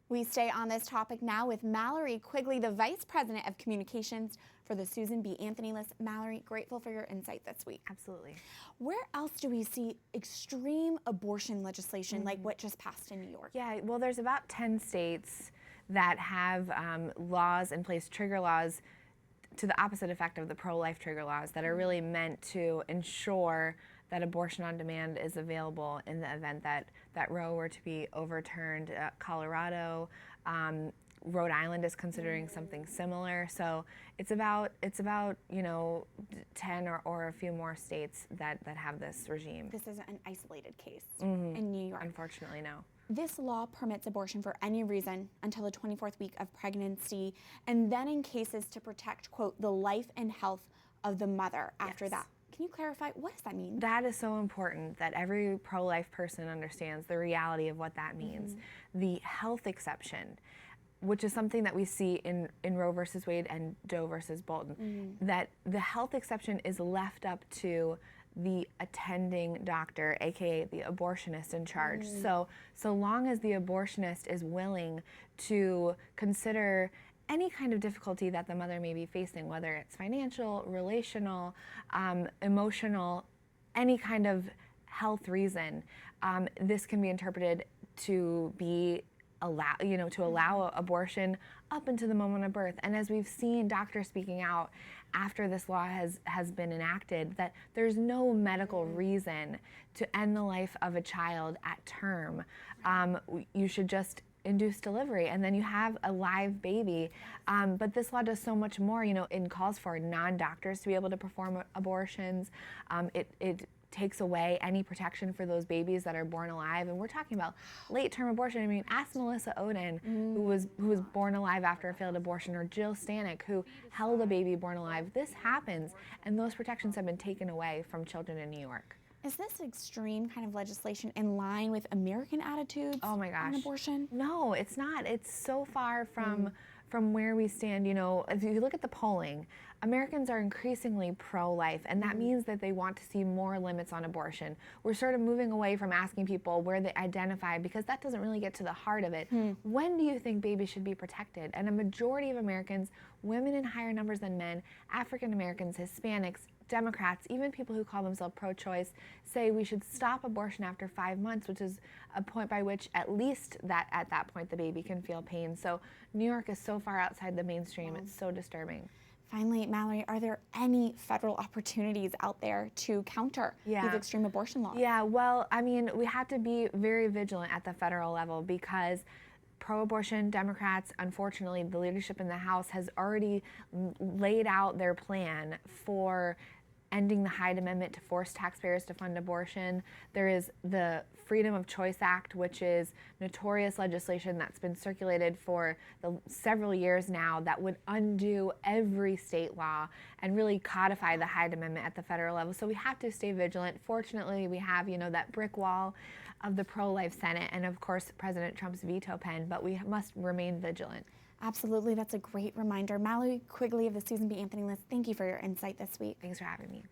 We stay on this topic now with Mallory Quigley, the Vice President of Communications for the Susan B. Anthony List. Mallory, grateful for your insight this week. Absolutely. Where else do we see extreme abortion legislation like what just passed in New York? Yeah, well, there's about 10 states that have laws in place, trigger laws, to the opposite effect of the pro-life trigger laws that are really meant to ensure that abortion on demand is available in the event that Roe were to be overturned. Colorado, Rhode Island is considering something similar. So it's about 10 or a few more states that have this regime. This isn't an isolated case in New York. Unfortunately, no. This law permits abortion for any reason until the 24th week of pregnancy, and then in cases to protect, quote, the life and health of the mother after that. Can you clarify, what does that mean? That is so important that every pro-life person understands the reality of what that means. The health exception, which is something that we see in Roe versus Wade and Doe versus Bolton, that the health exception is left up to the attending doctor, aka the abortionist in charge. So long as the abortionist is willing to consider any kind of difficulty that the mother may be facing, whether it's financial, relational, emotional, any kind of health reason, this can be interpreted to be allow abortion up until the moment of birth. And as we've seen doctors speaking out after this law has been enacted, that there's no medical reason to end the life of a child at term. You should just induce delivery, and then you have a live baby. But this law does so much more. It calls for non-doctors to be able to perform abortions. It takes away any protection for those babies that are born alive, and we're talking about late-term abortion. I mean, ask Melissa Oden, who was born alive after a failed abortion, or Jill Stanek, who held a baby born alive. This happens, and those protections have been taken away from children in New York. Is this extreme kind of legislation in line with American attitudes on abortion? No, it's not. It's so far from where we stand. If you look at the polling, Americans are increasingly pro-life, and that means that they want to see more limits on abortion. We're sort of moving away from asking people where they identify, because that doesn't really get to the heart of it. When do you think babies should be protected? And a majority of Americans, women in higher numbers than men, African Americans, Hispanics, Democrats, even people who call themselves pro-choice, say we should stop abortion after 5 months, which is a point by which at least at that point the baby can feel pain. So New York is so far outside the mainstream, it's so disturbing. Finally, Mallory, are there any federal opportunities out there to counter these extreme abortion laws? Yeah, well, I mean, we have to be very vigilant at the federal level, because pro-abortion Democrats, unfortunately, the leadership in the House has already laid out their plan for ending the Hyde Amendment to force taxpayers to fund abortion. There is the Freedom of Choice Act, which is notorious legislation that's been circulated for several years now that would undo every state law and really codify the Hyde Amendment at the federal level. So we have to stay vigilant. Fortunately, we have, that brick wall of the pro-life Senate and, of course, President Trump's veto pen, but we must remain vigilant. Absolutely, that's a great reminder. Mallory Quigley of the Susan B. Anthony List, thank you for your insight this week. Thanks for having me.